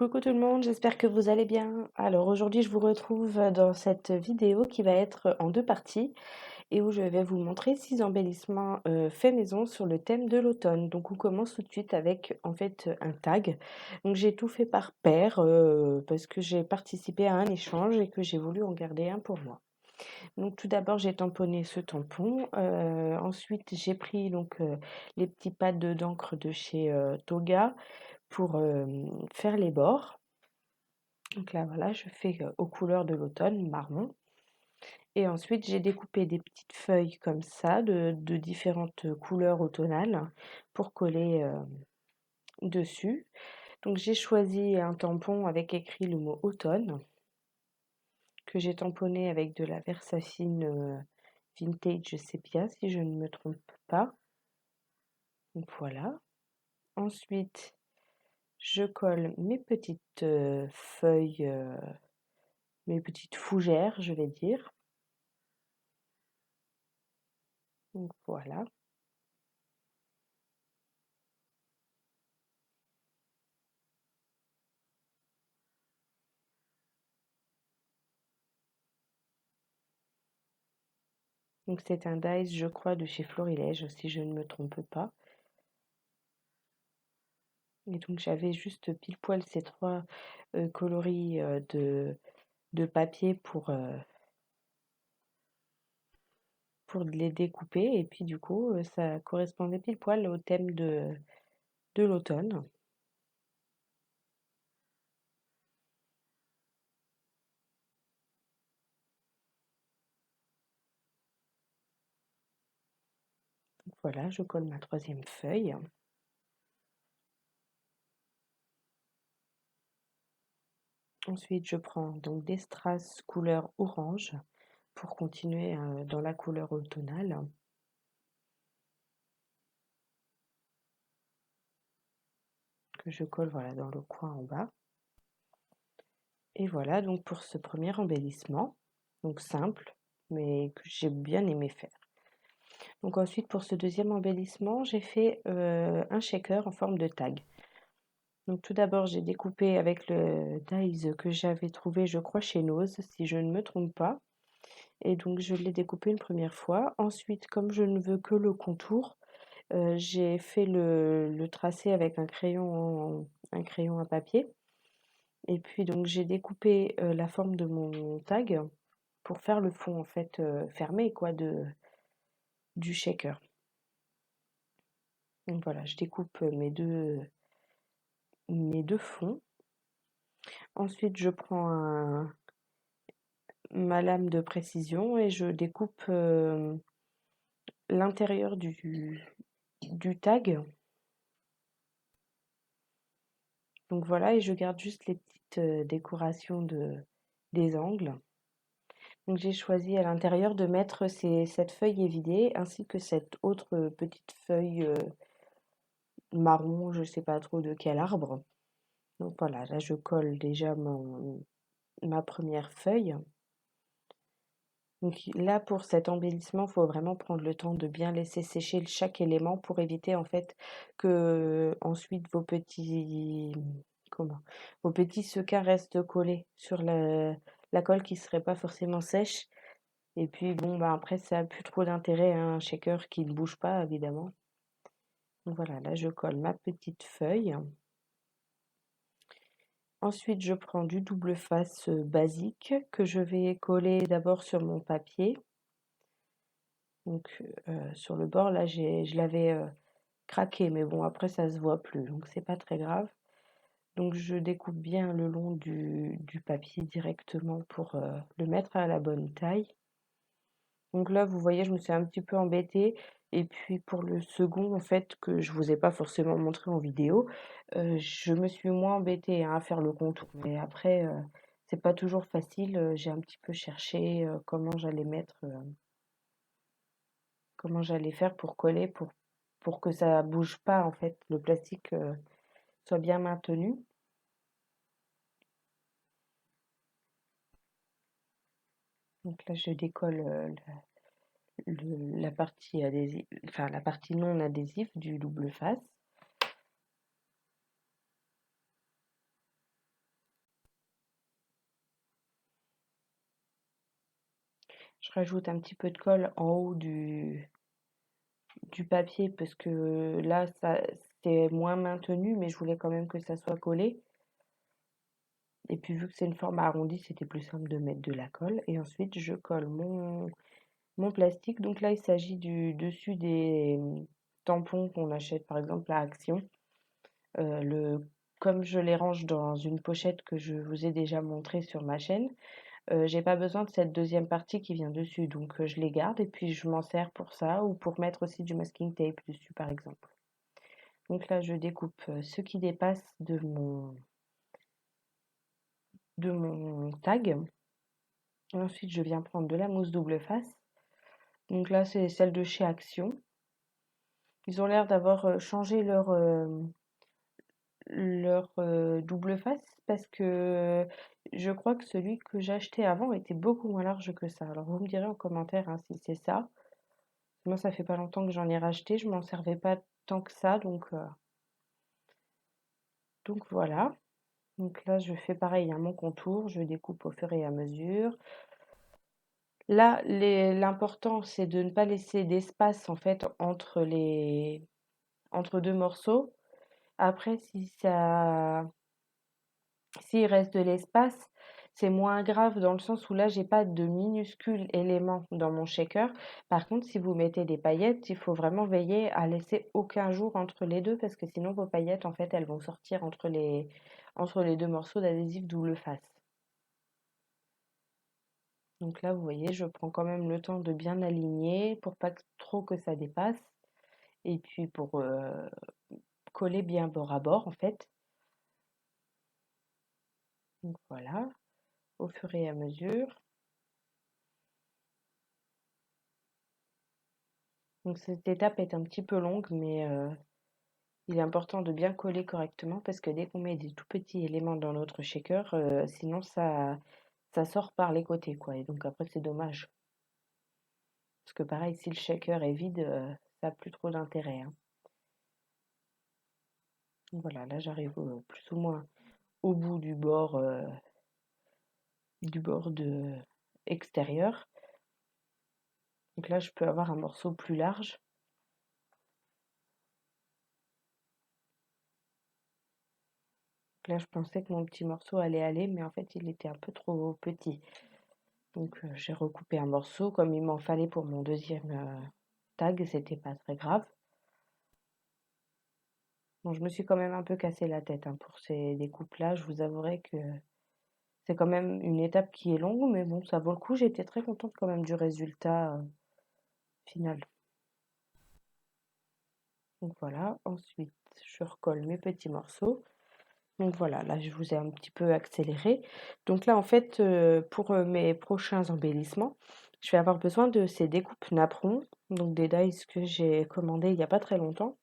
Coucou tout le monde, j'espère que vous allez bien. Alors aujourd'hui, je vous retrouve dans cette vidéo qui va être en deux parties et où je vais vous montrer 6 embellissements faits maison sur le thème de l'automne. Donc on commence tout de suite avec en fait un tag. Donc j'ai tout fait par paire parce que j'ai participé à un échange et que j'ai voulu en garder un pour moi. Donc tout d'abord, j'ai tamponné ce tampon. Ensuite, j'ai pris donc les petits pads d'encre de chez Toga pour faire les bords. Donc là, voilà, je fais aux couleurs de l'automne, marron. Et ensuite, j'ai découpé des petites feuilles comme ça, de différentes couleurs automnales, pour coller dessus. Donc j'ai choisi un tampon avec écrit le mot automne, que j'ai tamponné avec de la Versafine Vintage Sepia, si je ne me trompe pas. Donc voilà. Ensuite, je colle mes petites feuilles, mes petites fougères, je vais dire. Donc voilà. Donc c'est un dice, je crois, de chez Florilège, si je ne me trompe pas. Et donc j'avais juste pile poil ces trois coloris de papier pour les découper. Et puis du coup, ça correspondait pile poil au thème de l'automne. Donc voilà, je colle ma troisième feuille. Ensuite, je prends donc des strass couleur orange pour continuer dans la couleur automnale. Que je colle voilà, dans le coin en bas. Et voilà donc pour ce premier embellissement, donc simple, mais que j'ai bien aimé faire. Donc ensuite pour ce deuxième embellissement, j'ai fait un shaker en forme de tag. Donc tout d'abord, j'ai découpé avec le dies que j'avais trouvé, je crois, chez Nose, si je ne me trompe pas. Et donc je l'ai découpé une première fois. Ensuite, comme je ne veux que le contour, j'ai fait le tracé avec un crayon à papier. Et puis donc j'ai découpé la forme de mon tag pour faire le fond en fait fermé quoi du shaker. Donc voilà, je découpe mes deux fonds. Ensuite, je prends ma lame de précision et je découpe l'intérieur du tag. Donc voilà, et je garde juste les petites décorations des angles. Donc j'ai choisi à l'intérieur de mettre cette feuille évidée ainsi que cette autre petite feuille marron, je sais pas trop de quel arbre. Donc voilà, là je colle déjà ma première feuille. Donc là pour cet embellissement, il faut vraiment prendre le temps de bien laisser sécher chaque élément pour éviter en fait que ensuite vos petits sequins restent collés sur la colle qui serait pas forcément sèche. Et puis bon bah après ça a plus trop d'intérêt, hein, un shaker qui ne bouge pas évidemment. Donc voilà, là je colle ma petite feuille. Ensuite, je prends du double face basique que je vais coller d'abord sur mon papier. Donc sur le bord, là, je l'avais craqué, mais bon, après, ça se voit plus, donc c'est pas très grave. Donc je découpe bien le long du papier directement pour le mettre à la bonne taille. Donc là, vous voyez, je me suis un petit peu embêtée. Et puis pour le second, en fait, que je vous ai pas forcément montré en vidéo, je me suis moins embêtée hein, à faire le contour. Mais après, c'est pas toujours facile. J'ai un petit peu cherché comment j'allais faire pour coller, pour que ça bouge pas, en fait, le plastique soit bien maintenu. Donc là, je décolle la partie adhésive, enfin la partie non adhésive du double face. Je rajoute un petit peu de colle en haut du papier parce que là, ça c'est moins maintenu, mais je voulais quand même que ça soit collé. Et puis vu que c'est une forme arrondie, c'était plus simple de mettre de la colle. Et ensuite, je colle mon plastique. Donc là, il s'agit du dessus des tampons qu'on achète par exemple à Action. Le, comme je les range dans une pochette que je vous ai déjà montrée sur ma chaîne, j'ai pas besoin de cette deuxième partie qui vient dessus. Donc je les garde et puis je m'en sers pour ça ou pour mettre aussi du masking tape dessus par exemple. Donc là, je découpe ce qui dépasse de mon tag. Ensuite, je viens prendre de la mousse double face. Donc là, c'est celle de chez Action. Ils ont l'air d'avoir changé leur double face parce que je crois que celui que j'achetais avant était beaucoup moins large que ça. Alors vous me direz en commentaire hein, si c'est ça. Moi, ça fait pas longtemps que j'en ai racheté. Je m'en servais pas tant que ça. Donc voilà. Donc là, je fais pareil à mon contour. Je découpe au fur et à mesure. Là, l'important, c'est de ne pas laisser d'espace en fait entre deux morceaux. Après, s'il reste de l'espace, c'est moins grave dans le sens où là, j'ai pas de minuscules éléments dans mon shaker. Par contre, si vous mettez des paillettes, il faut vraiment veiller à laisser aucun jour entre les deux parce que sinon vos paillettes, en fait, elles vont sortir entre les deux morceaux d'adhésif double face. Donc là, vous voyez, je prends quand même le temps de bien aligner pour pas trop que ça dépasse et puis pour coller bien bord à bord, en fait. Donc voilà, au fur et à mesure. Donc cette étape est un petit peu longue, mais il est important de bien coller correctement parce que dès qu'on met des tout petits éléments dans notre shaker, sinon ça sort par les côtés, quoi. Et donc après, c'est dommage. Parce que pareil, si le shaker est vide, ça n'a plus trop d'intérêt, hein. Donc voilà, là j'arrive plus ou moins au bout du bord extérieur. Donc là, je peux avoir un morceau plus large. Donc là, je pensais que mon petit morceau allait aller, mais en fait, il était un peu trop petit. Donc j'ai recoupé un morceau comme il m'en fallait pour mon deuxième tag, c'était pas très grave. Bon, je me suis quand même un peu cassé la tête hein, pour ces découpes-là. Je vous avouerai que c'est quand même une étape qui est longue, mais bon, ça vaut le coup. J'étais très contente quand même du résultat final. Donc voilà, ensuite je recolle mes petits morceaux. Donc voilà, là je vous ai un petit peu accéléré. Donc là en fait, pour mes prochains embellissements, je vais avoir besoin de ces découpes napperons, donc des dies que j'ai commandées il n'y a pas très longtemps.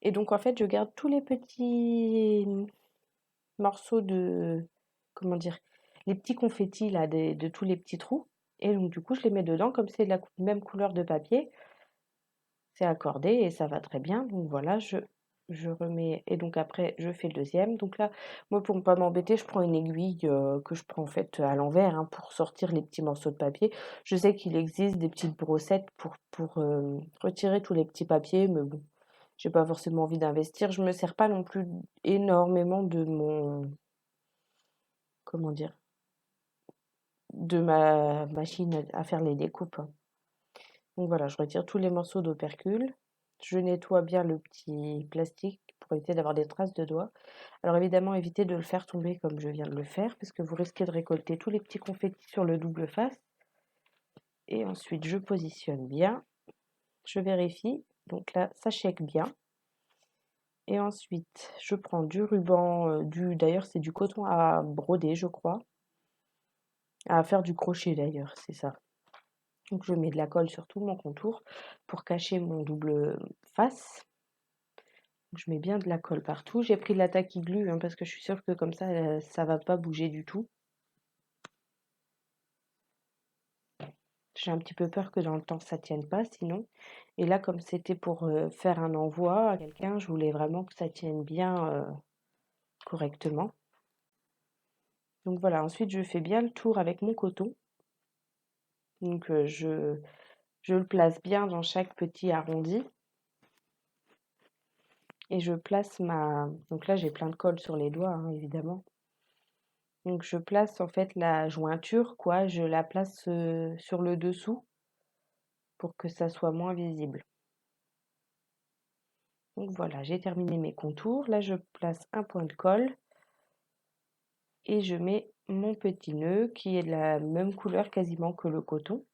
Et donc en fait, je garde tous les petits morceaux comment dire, les petits confettis là, de tous les petits trous. Et donc du coup, je les mets dedans, comme c'est de la même couleur de papier, c'est accordé et ça va très bien. Donc voilà, je remets, et donc après, je fais le deuxième. Donc là, moi, pour ne pas m'embêter, je prends une aiguille que je prends en fait à l'envers hein, pour sortir les petits morceaux de papier. Je sais qu'il existe des petites brossettes pour retirer tous les petits papiers, mais bon, j'ai pas forcément envie d'investir. Je me sers pas non plus énormément de comment dire, de ma machine à faire les découpes, hein. Donc voilà, je retire tous les morceaux d'opercule. Je nettoie bien le petit plastique pour éviter d'avoir des traces de doigts. Alors évidemment, évitez de le faire tomber comme je viens de le faire, parce que vous risquez de récolter tous les petits confettis sur le double face. Et ensuite, je positionne bien. Je vérifie. Donc là, ça check bien. Et ensuite, je prends du ruban, d'ailleurs c'est du coton à broder, je crois. À faire du crochet d'ailleurs, c'est ça. Donc je mets de la colle sur tout mon contour pour cacher mon double face. Donc, je mets bien de la colle partout. J'ai pris de la tacky glue hein, parce que je suis sûre que comme ça va pas bouger du tout. J'ai un petit peu peur que dans le temps ça tienne pas sinon. Et là, comme c'était pour faire un envoi à quelqu'un, je voulais vraiment que ça tienne bien correctement. Donc voilà, ensuite je fais bien le tour avec mon coton. Donc je le place bien dans chaque petit arrondi et je place ma... Donc là j'ai plein de colle sur les doigts, hein, évidemment. Donc je place en fait la jointure, quoi, je la place sur le dessous pour que ça soit moins visible. Donc voilà, j'ai terminé mes contours. Là je place un point de colle et je mets mon petit nœud qui est de la même couleur quasiment que le coton.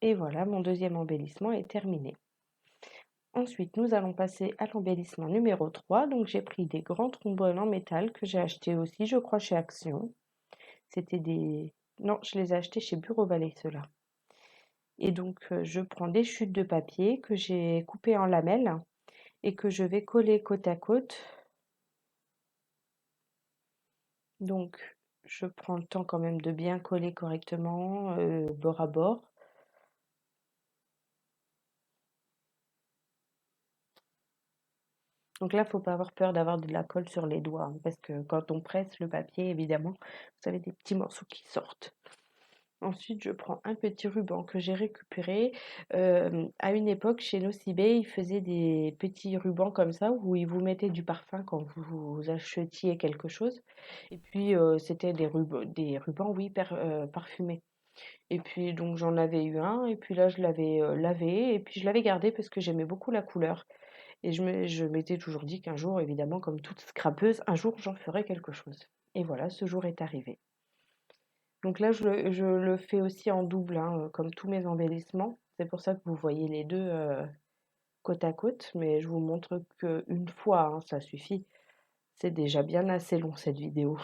Et voilà, mon deuxième embellissement est terminé. Ensuite, nous allons passer à l'embellissement numéro 3. Donc j'ai pris des grands trombones en métal que j'ai achetés aussi, je crois, chez Action. C'était des... Non, je les ai achetés chez Bureau Vallée, ceux-là. Et donc, je prends des chutes de papier que j'ai coupées en lamelles et que je vais coller côte à côte. Donc, je prends le temps quand même de bien coller correctement, bord à bord. Donc là, faut pas avoir peur d'avoir de la colle sur les doigts, hein, parce que quand on presse le papier, évidemment, vous avez des petits morceaux qui sortent. Ensuite, je prends un petit ruban que j'ai récupéré. À une époque, chez Nocibé, ils faisaient des petits rubans comme ça où ils vous mettaient du parfum quand vous achetiez quelque chose. Et puis, c'était des rubans, oui, parfumés. Et puis, donc, j'en avais eu un. Et puis là, je l'avais lavé. Et puis, je l'avais gardé parce que j'aimais beaucoup la couleur. Et je m'étais toujours dit qu'un jour, évidemment, comme toute scrapeuse, un jour, j'en ferais quelque chose. Et voilà, ce jour est arrivé. Donc là, je le fais aussi en double, hein, comme tous mes embellissements. C'est pour ça que vous voyez les deux côte à côte, mais je vous montre qu'une fois, hein, ça suffit. C'est déjà bien assez long cette vidéo.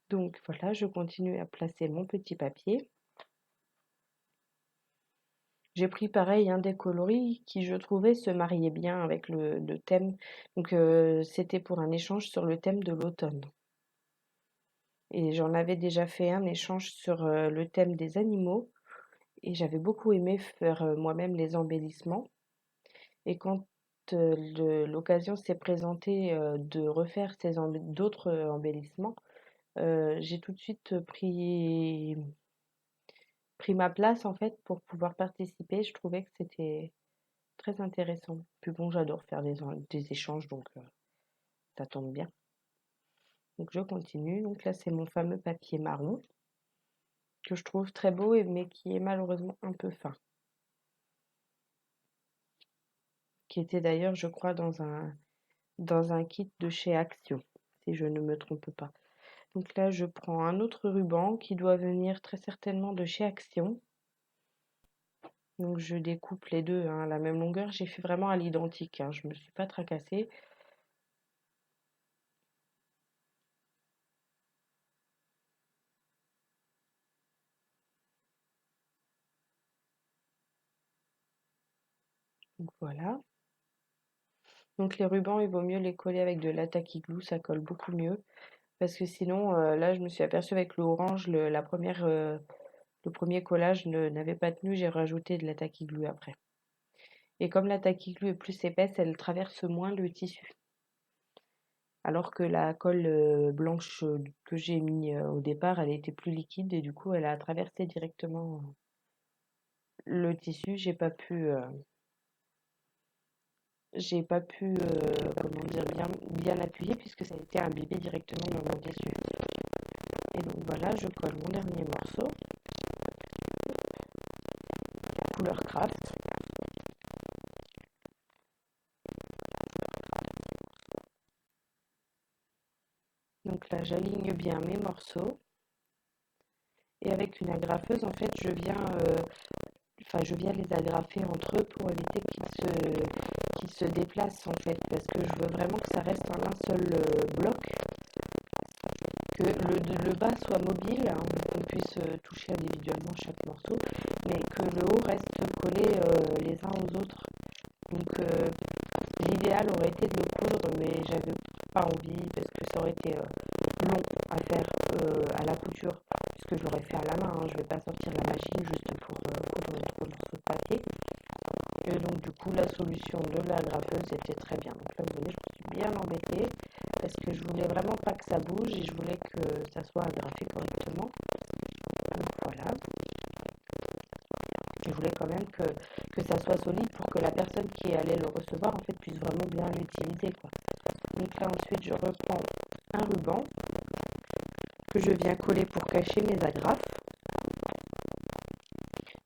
Donc voilà, je continue à placer mon petit papier. J'ai pris pareil un des coloris qui je trouvais se mariait bien avec le thème. Donc c'était pour un échange sur le thème de l'automne. Et j'en avais déjà fait un échange sur le thème des animaux. Et j'avais beaucoup aimé faire moi-même les embellissements. Et quand l'occasion s'est présentée de refaire d'autres embellissements, j'ai tout de suite pris ma place en fait pour pouvoir participer. Je trouvais que c'était très intéressant. Puis bon, j'adore faire des échanges, donc ça tombe bien. Donc je continue. Donc là, c'est mon fameux papier marron que je trouve très beau mais qui est malheureusement un peu fin. Qui était d'ailleurs, je crois, dans un kit de chez Action, si je ne me trompe pas. Donc là, je prends un autre ruban qui doit venir très certainement de chez Action. Donc je découpe les deux hein, à la même longueur. J'ai fait vraiment à l'identique, hein, je ne me suis pas tracassée. Donc voilà. Donc les rubans, il vaut mieux les coller avec de l'attaque glue, ça colle beaucoup mieux. Parce que sinon, là, je me suis aperçue avec le orange, le premier collage n'avait pas tenu, j'ai rajouté de l'attaque glue après. Et comme l'attaque glue est plus épaisse, elle traverse moins le tissu. Alors que la colle blanche que j'ai mis au départ, elle était plus liquide et du coup, elle a traversé directement le tissu. J'ai pas pu comment dire, bien appuyer puisque ça a été imbibé directement dans mon tissu. Et donc voilà, je colle mon dernier morceau, couleur craft. Donc là, j'aligne bien mes morceaux. Et avec une agrafeuse, en fait, je viens les agrafer entre eux pour éviter qu'ils se déplacent, en fait, parce que je veux vraiment que ça reste en un seul bloc, que le bas soit mobile, hein, qu'on puisse toucher individuellement chaque morceau, mais que le haut reste collé les uns aux autres. Donc l'idéal aurait été de le coudre, mais j'avais pas envie parce que ça aurait été long à faire à la couture, puisque je l'aurais fait à la main, hein. Je vais pas sortir la machine juste pour coudre 3 morceaux de papier. Et donc du coup la solution de la graffeuse était très bien. Donc là vous voyez, je me suis bien embêtée parce que je voulais vraiment pas que ça bouge et je voulais que ça soit agrafé correctement. Je voulais quand même que ça soit solide pour que la personne qui allait le recevoir en fait puisse vraiment bien l'utiliser, quoi. Donc là ensuite je reprends un ruban que je viens coller pour cacher mes agrafes.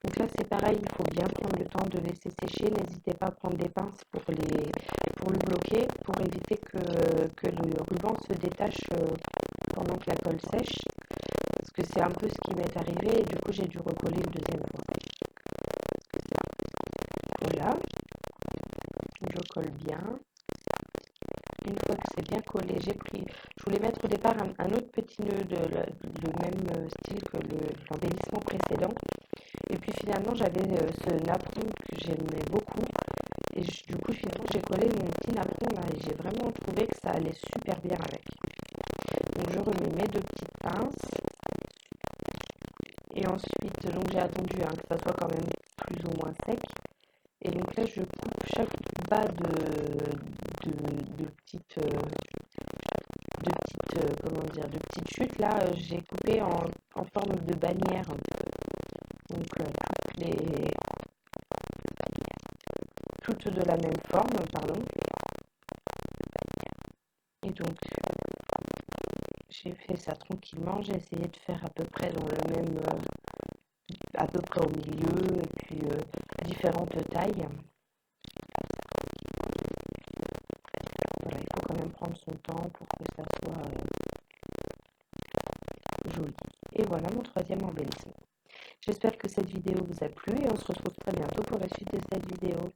Donc là c'est pareil, il faut bien prendre le temps de laisser sécher. N'hésitez pas à prendre des pinces pour le bloquer, pour éviter que le ruban se détache pendant que la colle sèche. Parce que c'est un peu ce qui m'est arrivé et du coup j'ai dû recoller une deuxième fois. Voilà, je colle bien. Une fois que c'est bien collé, je voulais mettre au départ un autre petit nœud le même style que l'embellissement précédent. Et puis finalement j'avais ce napperon que j'aimais beaucoup. Et du coup finalement j'ai collé mon petit napperon là et j'ai vraiment trouvé que ça allait super bien avec. Donc je remets mes deux petites pinces. Et ensuite, donc j'ai attendu que ça soit quand même plus ou moins sec. Et donc là, je coupe chaque bas de petites chutes. Là, j'ai coupé en forme de bannière. Donc toutes de la même forme, pardon. Et donc, j'ai fait ça tranquillement. J'ai essayé de faire à peu près dans le même, à peu près au milieu, et puis différentes tailles. Voilà, il faut quand même prendre son temps pour que ça soit joli. Et voilà mon troisième embellissement. J'espère que cette vidéo vous a plu et on se retrouve très bientôt pour la suite de cette vidéo.